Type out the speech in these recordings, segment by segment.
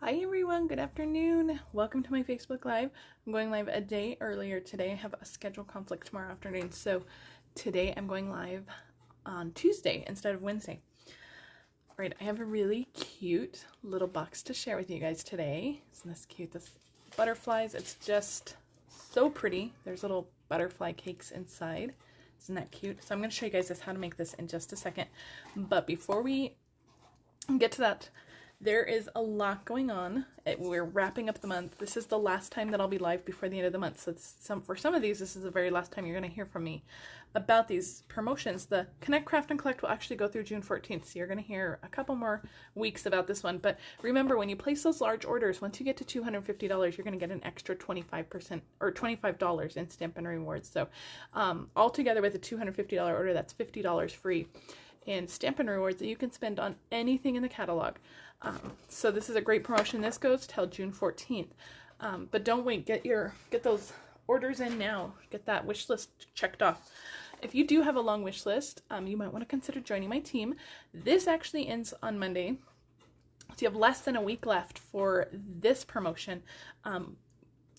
Hi everyone, good afternoon. Welcome to my Facebook Live. I'm going live a day earlier today. I have a schedule conflict tomorrow afternoon, so today I'm going live on Tuesday instead of Wednesday. All right, I have a really cute little box to share with you guys today. Isn't this cute? This butterflies, it's just so pretty. There's little butterfly cakes inside. Isn't that cute? So I'm going to show you guys how to make this in just a second. But before we get to that, there is a lot going on. We're wrapping up the month. This is the last time that I'll be live before the end of the month. So for some of these, this is the very last time you're going to hear from me about these promotions. The Connect, Craft, and Collect will actually go through June 14th. So you're going to hear a couple more weeks about this one. But remember, when you place those large orders, once you get to $250, you're going to get an extra 25% or $25 in Stampin' Rewards. So altogether with a $250 order, that's $50 free in Stampin' Rewards that you can spend on anything in the catalog. So this is a great promotion. This goes till June 14th. But don't wait. Get those orders in now. Get that wish list checked off. If you do have a long wish list, you might want to consider joining my team. This actually ends on Monday. So you have less than a week left for this promotion.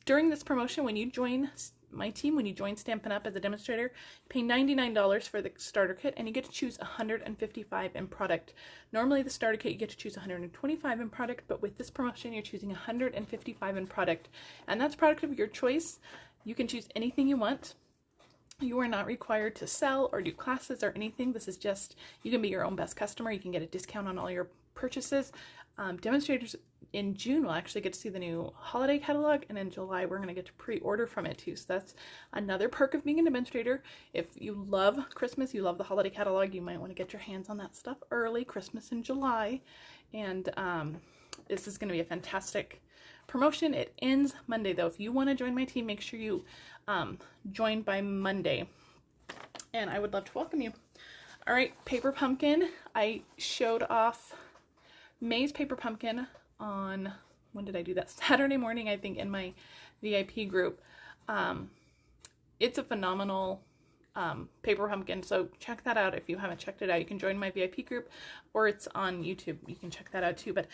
During this promotion, when you join my team, when you join Stampin' Up! As a demonstrator, you pay $99 for the starter kit and you get to choose 155 in product. Normally the starter kit you get to choose 125 in product, but with this promotion you're choosing 155 in product, and that's product of your choice. You can choose anything you want. You are not required to sell or do classes or anything. This is just, you can be your own best customer. You can get a discount on all your purchases. Demonstrators in June will actually get to see the new holiday catalog, and in July we're going to get to pre-order from it too. So that's another perk of being a demonstrator. If you love Christmas, you love the holiday catalog, you might want to get your hands on that stuff early, Christmas in July. And this is going to be a fantastic promotion. It ends Monday though. If you want to join my team, make sure you join by Monday, and I would love to welcome you. All right, Paper Pumpkin. I showed off May's Paper Pumpkin on, when did I do that? Saturday morning, I think, in my VIP group. It's a phenomenal Paper Pumpkin, so check that out if you haven't checked it out. You can join my VIP group, or it's on YouTube. You can check that out too. But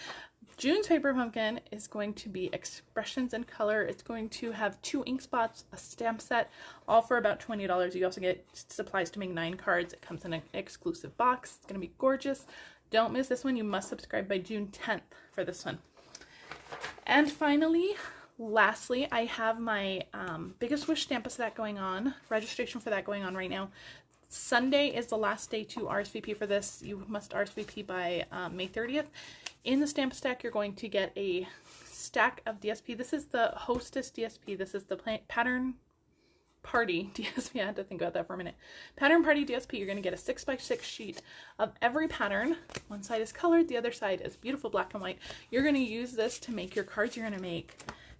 June's Paper Pumpkin is going to be expressions in color. It's going to have 2 ink spots, a stamp set, all for about $20. You also get supplies to make 9 cards. It comes in an exclusive box. It's going to be gorgeous. Don't miss this one. You must subscribe by June 10th for this one. And finally, lastly, I have my Biggest Wish Stamp-A-Stack going on. Registration for that going on right now. Sunday is the last day to RSVP for this. You must RSVP by May 30th. In the Stamp-A-Stack, you're going to get a stack of DSP. This is the Hostess DSP. This is the Pattern Party DSP. I had to think about that for a minute. Pattern Party DSP. You're going to get a 6x6 sheet of every pattern. One side is colored, the other side is beautiful black and white. You're going to use this to make your cards. You're going to make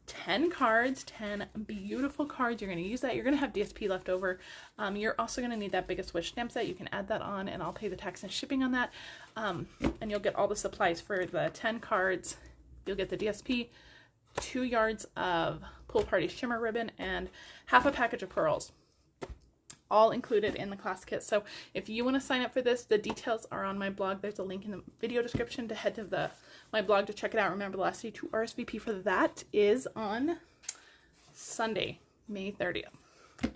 10 cards, 10 beautiful cards. You're going to use that. You're going to have DSP left over. You're also going to need that Biggest Wish stamp set. You can add that on, and I'll pay the tax and shipping on that. And you'll get all the supplies for the 10 cards. You'll get the DSP, 2 yards of Pool Party shimmer ribbon, and half a package of pearls, all included in the class kit. So if you want to sign up for this, the details are on my blog. There's a link in the video description to head to my blog to check it out. Remember, the last day to RSVP for that is on Sunday, May 30th.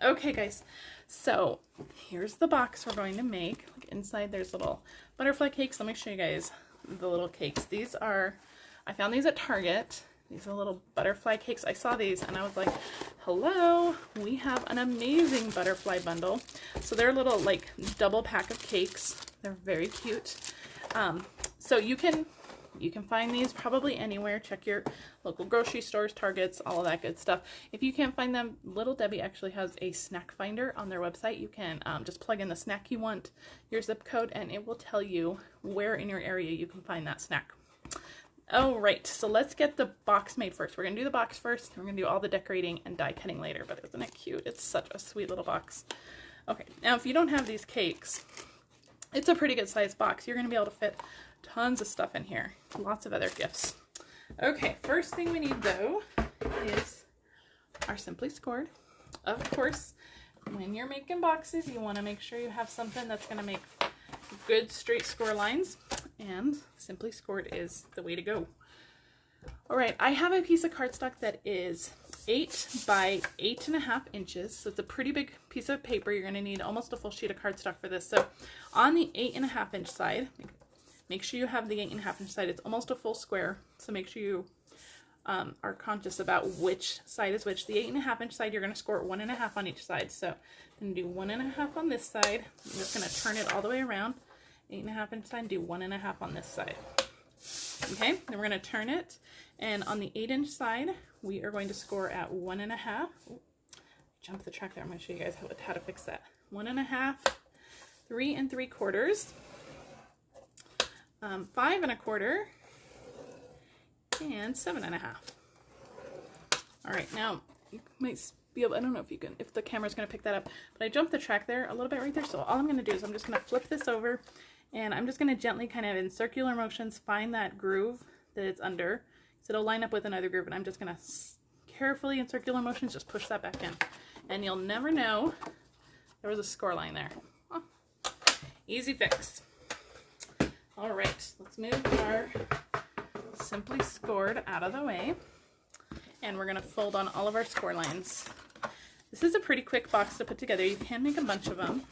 Okay guys, so here's the box we're going to make. Look, inside there's little butterfly cakes. Let me show you guys the little cakes. These are, I found these at Target. These are little butterfly cakes. I saw these and I was like, hello, we have an amazing butterfly bundle. So they're a little like double pack of cakes. They're very cute. So you can find these probably anywhere. Check your local grocery stores, Targets, all of that good stuff. If you can't find them, Little Debbie actually has a snack finder on their website. You can just plug in the snack you want, your zip code, and it will tell you where in your area you can find that snack. All right, so let's get the box made first. We're going to do the box first, and we're going to do all the decorating and die cutting later, but isn't it cute? It's such a sweet little box. Okay, now if you don't have these cakes, it's a pretty good sized box. You're going to be able to fit tons of stuff in here. Lots of other gifts. Okay, first thing we need though is our Simply Scored. Of course, when you're making boxes, you want to make sure you have something that's going to make good straight score lines, and Simply Scored is the way to go. All right, I have a piece of cardstock that is 8 by 8.5 inches. So it's a pretty big piece of paper. You're gonna need almost a full sheet of cardstock for this. So on the 8.5 inch side, make sure you have the 8.5 inch side. It's almost a full square. So make sure you are conscious about which side is which. The 8.5 inch side, you're gonna score 1.5 on each side. So I'm gonna do 1.5 on this side. I'm just gonna turn it all the way around. 8.5 inch side, do 1.5 on this side. Okay, then we're gonna turn it. And on the 8 inch side, we are going to score at 1.5. Ooh, jump the track there. I'm going to show you guys how to fix that. 1.5, 3 3/4, 5 1/4, and 7.5. All right, now you might be able, I don't know if you can, if the camera's going to pick that up, but I jumped the track there a little bit right there. So all I'm going to do is I'm just going to flip this over, and I'm just going to gently kind of in circular motions find that groove that it's under. So it'll line up with another groove, and I'm just going to carefully in circular motions just push that back in. And you'll never know there was a score line there. Oh, easy fix. All right, let's move our Simply Scored out of the way. And we're going to fold on all of our score lines. This is a pretty quick box to put together. You can make a bunch of them.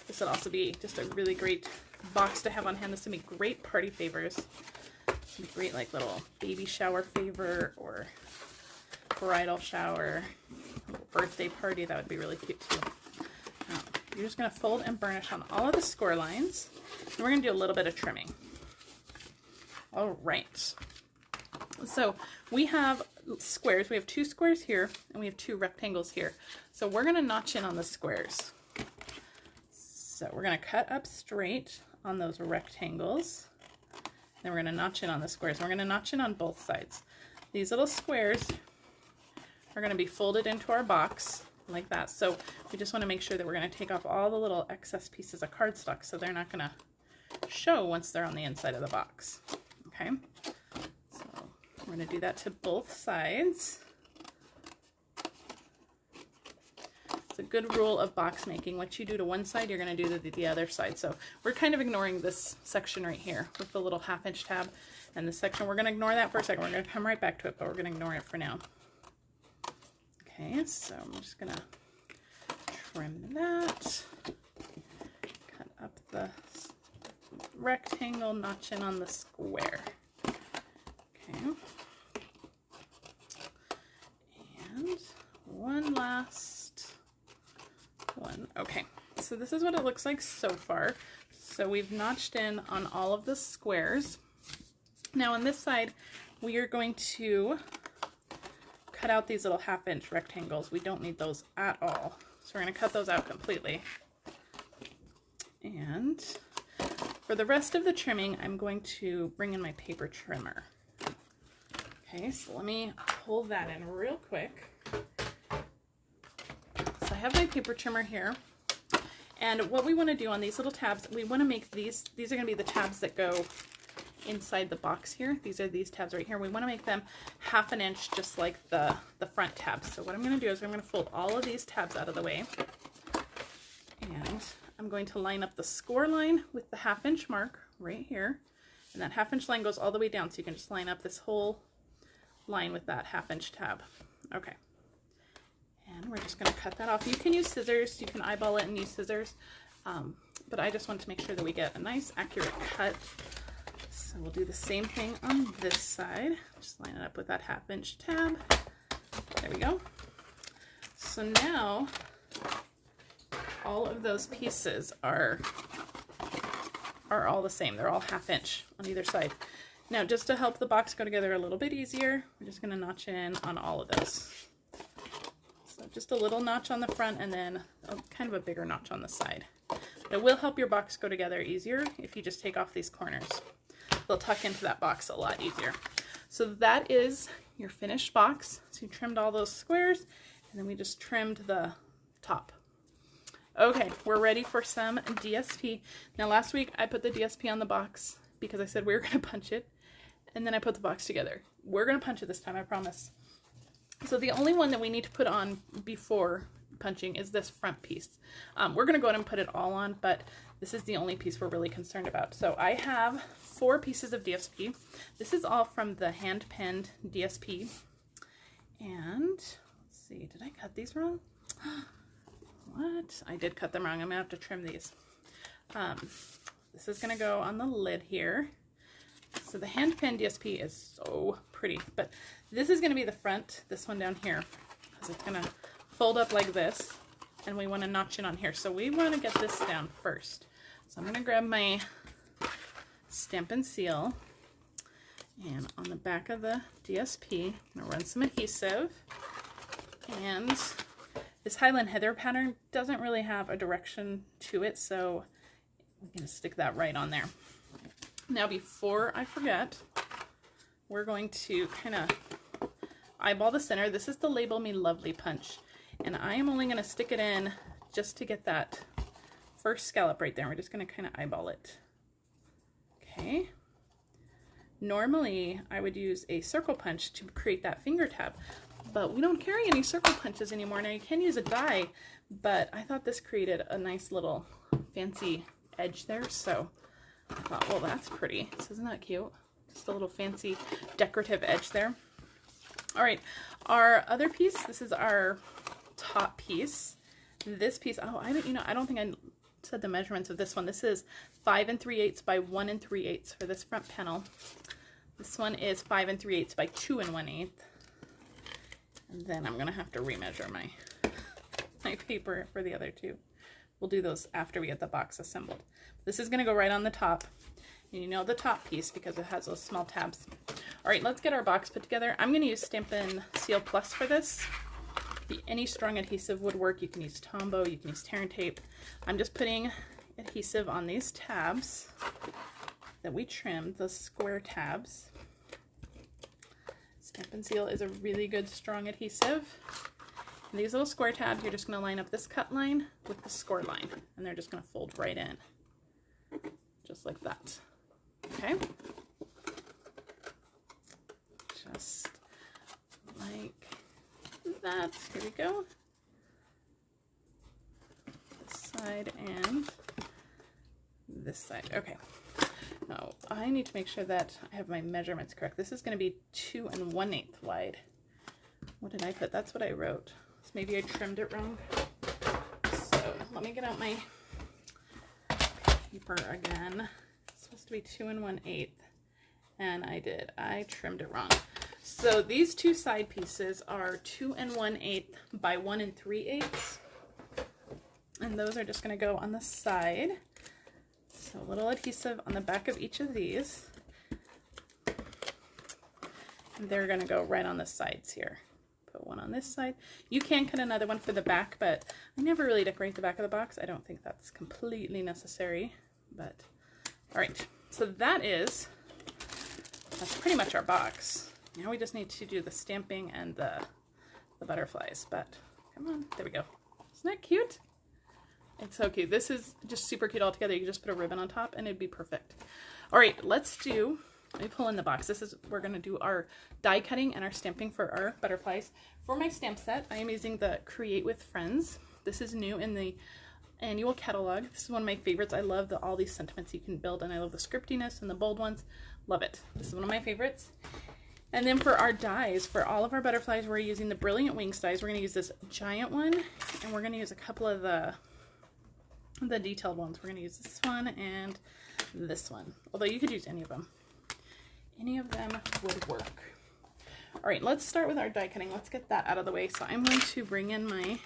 This would also be just a really great box to have on hand. This would be great party favors. Great like little baby shower favor or bridal shower, birthday party. That would be really cute too. You're just going to fold and burnish on all of the score lines, and we're going to do a little bit of trimming. All right, so we have squares. We have 2 squares here and we have 2 rectangles here. So we're going to notch in on the squares. So we're going to cut up straight on those rectangles. Then we're going to notch in on the squares. We're going to notch in on both sides. These little squares are going to be folded into our box like that. So we just want to make sure that we're going to take off all the little excess pieces of cardstock so they're not going to show once they're on the inside of the box. Okay, so we're going to do that to both sides. It's a good rule of box making. What you do to one side, you're going to do to the other side. So we're kind of ignoring this section right here with the little 1/2 inch tab and this section. We're going to ignore that for a second. We're going to come right back to it, but we're going to ignore it for now. Okay, so I'm just going to trim that, cut up the rectangle, notch in on the square. Okay, and one last one. Okay, so this is what it looks like so far. So we've notched in on all of the squares. Now on this side, we are going to cut out these little 1/2 inch rectangles. We don't need those at all. So we're going to cut those out completely. And for the rest of the trimming, I'm going to bring in my paper trimmer. Okay, so let me pull that in real quick. So I have my paper trimmer here. And what we want to do on these little tabs, we want to make these are going to be the tabs that go inside the box here. These are these tabs right here. We want to make them 1/2 inch just like the front tabs. So what I'm going to do is I'm going to fold all of these tabs out of the way. And I'm going to line up the score line with the 1/2 inch mark right here. And that 1/2 inch line goes all the way down. So you can just line up this whole line with that 1/2 inch tab. Okay. And we're just going to cut that off. You can use scissors. You can eyeball it and use scissors. But I just want to make sure that we get a nice accurate cut. So we'll do the same thing on this side. Just line it up with that 1/2 inch tab. There we go. So now all of those pieces are all the same. They're all 1/2 inch on either side. Now just to help the box go together a little bit easier, we're just going to notch in on all of this. So just a little notch on the front and then kind of a bigger notch on the side. It will help your box go together easier if you just take off these corners. They'll tuck into that box a lot easier. So that is your finished box. So you trimmed all those squares and then we just trimmed the top. Okay, we're ready for some DSP. Now last week I put the DSP on the box because I said we were going to punch it, and then I put the box together. We're going to punch it this time, I promise. So the only one that we need to put on before punching is this front piece. We're going to go ahead and put it all on, but this is the only piece we're really concerned about. So I have 4 pieces of DSP. This is all from the hand penned DSP. And let's see, did I cut these wrong? What? I did cut them wrong. I'm gonna have to trim these. This is gonna go on the lid here. So the hand penned DSP is so pretty, but this is gonna be the front, this one down here, because it's gonna fold up like this, and we wanna notch it on here. So we wanna get this down first. So I'm gonna grab my Stampin' Seal, and on the back of the DSP, I'm gonna run some adhesive, and this Highland Heather pattern doesn't really have a direction to it, so I'm gonna stick that right on there. Now, before I forget, we're going to kind of eyeball the center. This is the Label Me Lovely punch, and I am only gonna stick it in just to get that first scallop right there. We're just gonna kind of eyeball it. Okay. Normally, I would use a circle punch to create that finger tab, but we don't carry any circle punches anymore. Now, you can use a die, but I thought this created a nice little fancy edge there, so I thought, well, that's pretty. So isn't that cute? Just a little fancy decorative edge there. All right, our other piece, this is our top piece. This piece, oh, I don't think I said the measurements of this one. This is 5 3/8 by 1 3/8 for this front panel. This one is 5 3/8 by 2 1/8. And then I'm gonna have to remeasure my paper for the other two. We'll do those after we get the box assembled. This is gonna go right on the top. And you know the top piece because it has those small tabs. All right, let's get our box put together. I'm gonna use Stampin' Seal Plus for this. Any strong adhesive would work. You can use Tombow, you can use tear and tape. I'm just putting adhesive on these tabs that we trimmed, the square tabs. Stampin' Seal is a really good strong adhesive. And these little square tabs, you're just going to line up this cut line with the score line, and they're just going to fold right in, just like that. Okay? Just like that. Here we go. This side and this side. Okay. Now I need to make sure that I have my measurements correct. This is going to be 2 1/8 wide. What did I put? That's what I wrote. So maybe I trimmed it wrong. So let me get out my paper again. It's supposed to be 2 1/8, and I trimmed it wrong. So these two side pieces are 2 1/8 by 1 3/8, and those are just going to go on the side. So a little adhesive on the back of each of these, and they're going to go right on the sides here. Put one on this side. You can cut another one for the back, but I never really decorate the back of the box. I don't think that's completely necessary, but all right. So that's pretty much our box. Now we just need to do the stamping and the butterflies, but come on, there we go. Isn't that cute? It's so cute. This is just super cute all together. You can just put a ribbon on top and it'd be perfect. All right, let me pull in the box. We're gonna do our die cutting and our stamping for our butterflies. For my stamp set, I am using the Create with Friends. This is new in the annual catalog. This is one of my favorites. I love all these sentiments you can build, and I love the scriptiness and the bold ones. Love it. This is one of my favorites. And then for our dies, for all of our butterflies, we're using the Brilliant Wings dies. We're gonna use this giant one, and we're gonna use a couple of the detailed ones. We're gonna use this one and this one. Although you could use any of them. Any of them would work. All right, let's start with our die cutting. Let's get that out of the way. So I'm going to bring in my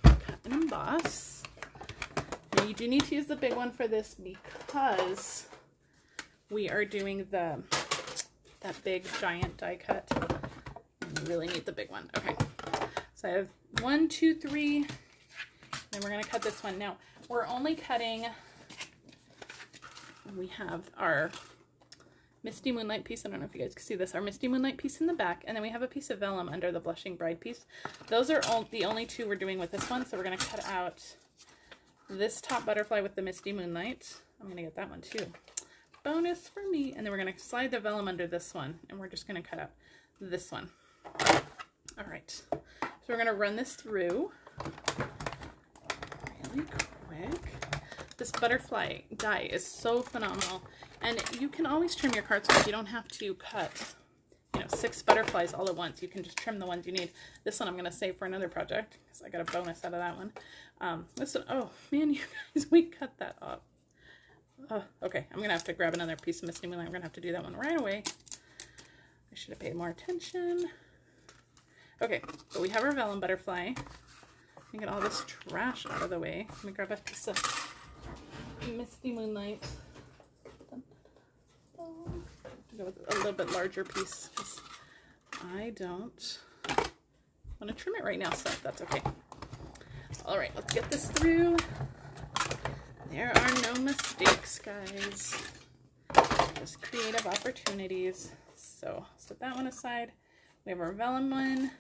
cut and emboss. Now you do need to use the big one for this because we are doing that big giant die cut. And you really need the big one. Okay, so I have 1, 2, 3. Then we're going to cut this one. Now we're only cutting. We have our Misty Moonlight piece. I don't know if you guys can see this. Our Misty Moonlight piece in the back, and then we have a piece of vellum under the Blushing Bride piece. Those are the only two we're doing with this one, so we're going to cut out this top butterfly with the Misty Moonlight. I'm going to get that one too. Bonus for me. And then we're going to slide the vellum under this one, and we're just going to cut out this one. All right. So we're going to run this through really quick. this butterfly die is so phenomenal. And you can always trim your cardstock. You don't have to cut, you know, 6 butterflies all at once. You can just trim the ones you need. This one I'm going to save for another project because I got a bonus out of that one. This one, oh man, you guys, we cut that off. Oh, okay, I'm going to have to grab another piece of Misty Moonlight. I'm going to have to do that one right away. I should have paid more attention. Okay, so we have our vellum butterfly. Let me get all this trash out of the way. Let me grab a piece of Misty Moonlight. Go with a little bit larger piece because I don't want to trim it right now, so that's okay. All right, let's get this through. There are no mistakes, guys. Just creative opportunities. So set that one aside. We have our vellum one.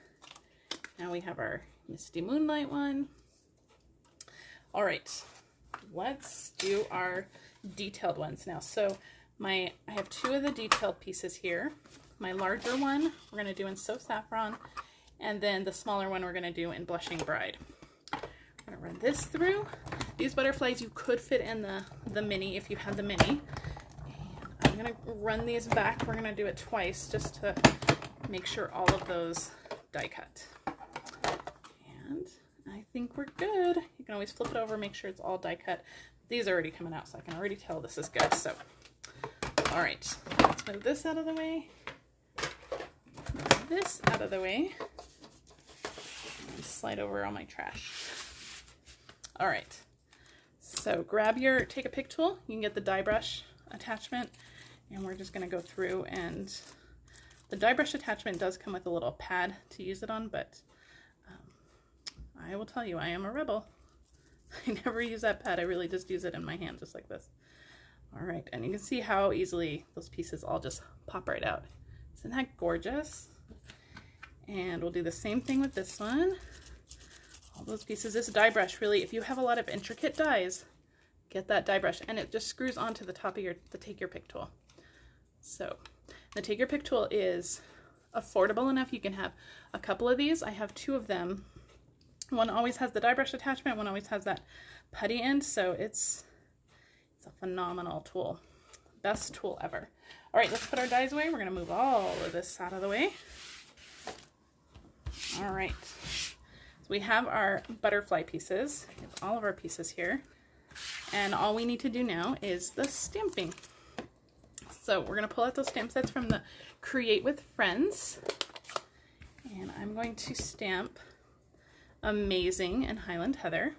Now we have our Misty Moonlight one. All right, let's do our detailed ones now. So I have 2 of the detailed pieces here. My larger one we're going to do in So Saffron, and then the smaller one we're going to do in Blushing Bride. I'm going to run this through. These butterflies you could fit in the mini if you had the mini. And I'm going to run these back. We're going to do it twice just to make sure all of those die cut. And I think we're good. You can always flip it over, make sure it's all die cut. These are already coming out, so I can already tell this is good. So, all right, let's move this out of the way. Move this out of the way. And slide over all my trash. All right, so take a pick tool. You can get the die brush attachment, and we're just gonna go through, and the die brush attachment does come with a little pad to use it on, but I will tell you, I am a rebel. I never use that pad. I really just use it in my hand, just like this. All right, and you can see how easily those pieces all just pop right out. Isn't that gorgeous? And we'll do the same thing with this one. All those pieces. This die brush, really, if you have a lot of intricate dies, get that die brush, and it just screws onto the top of the Take Your Pick tool. So the Take Your Pick tool is affordable enough. You can have a couple of these. I have 2 of them. One always has the die brush attachment, one always has that putty end, so it's a phenomenal tool. Best tool ever. All right, let's put our dies away. We're going to move all of this out of the way. All right, so we have our butterfly pieces. We have all of our pieces here, and all we need to do now is the stamping. So we're going to pull out those stamp sets from the Create with Friends, and I'm going to stamp Amazing and Highland Heather.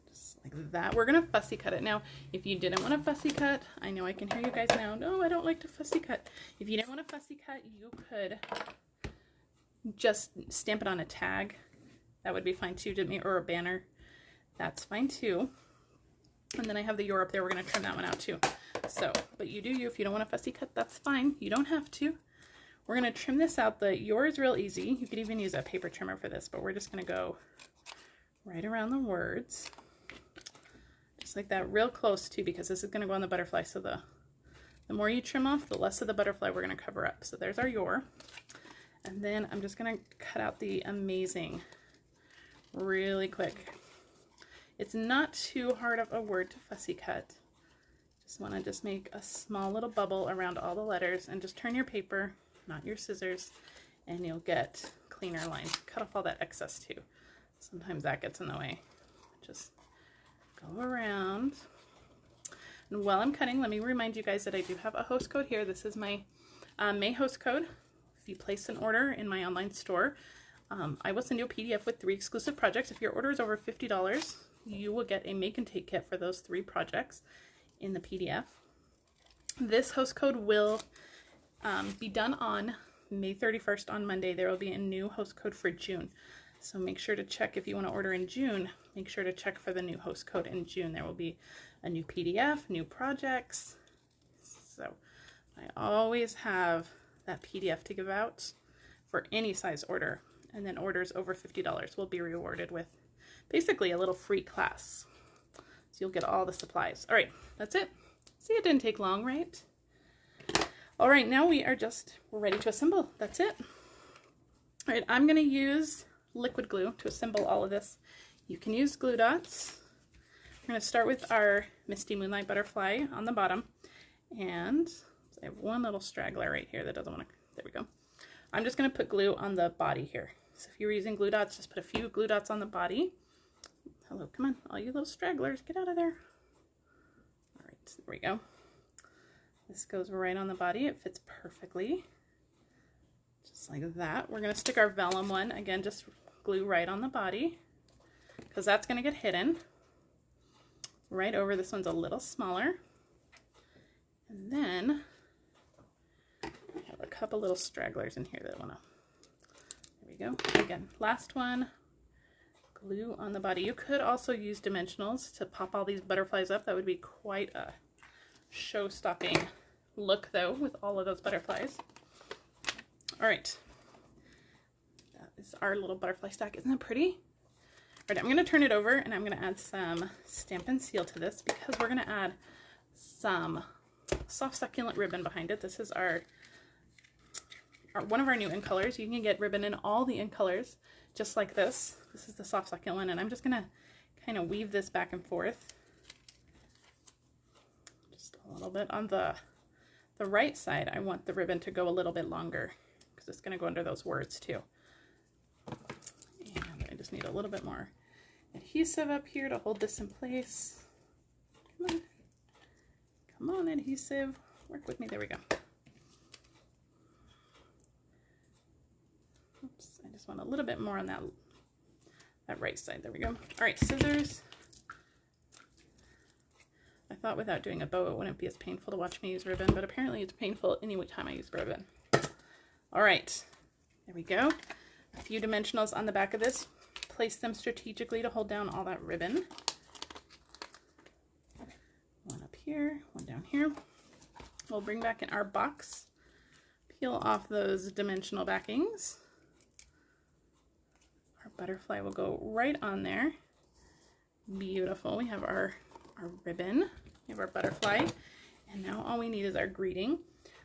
Just like that. We're going to fussy cut it. Now, if you didn't want to fussy cut, I know I can hear you guys now, no, I don't like to fussy cut. If you didn't want to fussy cut, you could just stamp it on a tag. That would be fine too, or a banner. That's fine too. And then I have the Your up there. We're going to trim that one out too. So, but you do you. If you don't want to fussy cut, that's fine. You don't have to. We're going to trim this out. The Your is real easy. You could even use a paper trimmer for this, but we're just going to go right around the words. Just like that, real close too, because this is going to go on the butterfly. So the more you trim off, the less of the butterfly we're going to cover up. So there's our Your. And then I'm just going to cut out the Amazing really quick. It's not too hard of a word to fussy cut. Just want to make a small little bubble around all the letters, and just turn your paper, not your scissors, and you'll get cleaner lines. Cut off all that excess too. Sometimes that gets in the way. Just go around. And while I'm cutting, let me remind you guys that I do have a host code here. This is my May host code. If you place an order in my online store, I will send you a PDF with 3 exclusive projects. If your order is over $50, you will get a make and take kit for those 3 projects in the PDF. This host code will be done on May 31st on Monday. There will be a new host code for June. So make sure to check if you want to order in June, make sure to check for the new host code in June. There will be a new PDF, new projects. So I always have that PDF to give out for any size order. And then orders over $50 will be rewarded with basically a little free class. So you'll get all the supplies. All right, that's it. See, it didn't take long, right? All right, now we're ready to assemble. That's it. All right, I'm gonna use liquid glue to assemble all of this. You can use glue dots. We're going to start with our Misty Moonlight Butterfly on the bottom, and I have one little straggler right here that doesn't want to, there we go. I'm just going to put glue on the body here. So if you're using glue dots, just put a few glue dots on the body. Hello, come on, all you little stragglers, get out of there. All right, there we go. This goes right on the body. It fits perfectly, just like that. We're going to stick our vellum one, again, just glue right on the body, because that's going to get hidden right over. This one's a little smaller. And then I have a couple little stragglers in here that want to, there we go. Again, last one, glue on the body. You could also use dimensionals to pop all these butterflies up. That would be quite a show-stopping look though with all of those butterflies. All right, that is our little butterfly stack. Isn't that pretty? All right, I'm going to turn it over and I'm going to add some Stampin' Seal to this because we're going to add some soft succulent ribbon behind it. This is our one of our new in colors. You can get ribbon in all the in colors just like this. This is the soft succulent, and I'm just going to kind of weave this back and forth just a little bit. On the right side, I want the ribbon to go a little bit longer because it's going to go under those words too. And I just need a little bit more adhesive up here to hold this in place. Come on. Come on, adhesive. Work with me. There we go. Oops, I just want a little bit more on that right side. There we go. All right, scissors. I thought without doing a bow it wouldn't be as painful to watch me use ribbon, but apparently it's painful any time I use ribbon. All right, there we go. A few dimensionals on the back of this. Place them strategically to hold down all that ribbon. One up here, one down here. We'll bring back in our box, peel off those dimensional backings. Our butterfly will go right on there. Beautiful. We have our ribbon, we have our butterfly, and now all we need is our greeting.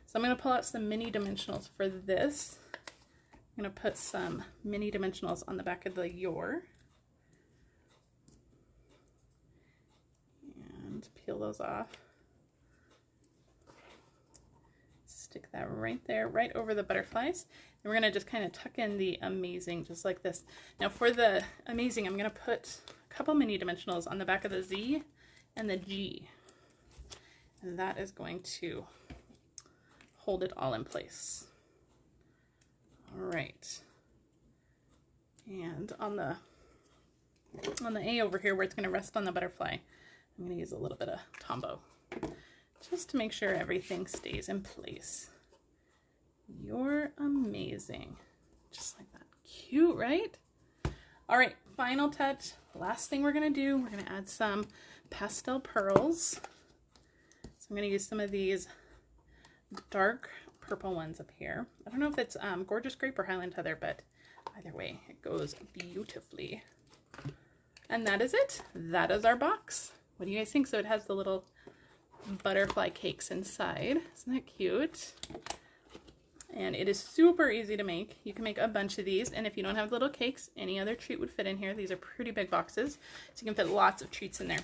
So I'm going to pull out some mini dimensionals for this. I'm going to put some mini dimensionals on the back of the your. And peel those off. Stick that right there, right over the butterflies. And we're going to just kind of tuck in the amazing just like this. Now for the amazing, I'm going to put a couple mini dimensionals on the back of the Z and the G. And that is going to hold it all in place. All right. And on the A over here where it's going to rest on the butterfly, I'm going to use a little bit of Tombow just to make sure everything stays in place. You're amazing. Just like that. Cute, right? All right, final touch. Last thing we're going to do, we're going to add some pastel pearls. So I'm going to use some of these dark purple ones up here. I don't know if it's Gorgeous Grape or Highland Heather, but either way, it goes beautifully. And that is it. That is our box. What do you guys think? So it has the little butterfly cakes inside. Isn't that cute? And it is super easy to make. You can make a bunch of these, and if you don't have little cakes, any other treat would fit in here. These are pretty big boxes, so you can fit lots of treats in there.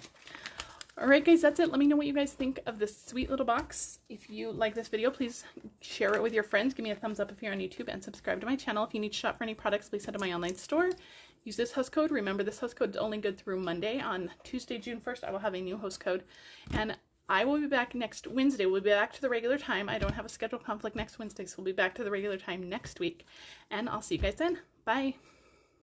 All right, guys, that's it. Let me know what you guys think of this sweet little box. If you like this video, please share it with your friends. Give me a thumbs up if you're on YouTube, and subscribe to my channel. If you need to shop for any products, please head to my online store. Use this host code. Remember, this host code is only good through Monday. On Tuesday, June 1st, I will have a new host code, and I will be back next Wednesday. We'll be back to the regular time. I don't have a schedule conflict next Wednesday, so we'll be back to the regular time next week. And I'll see you guys then. Bye.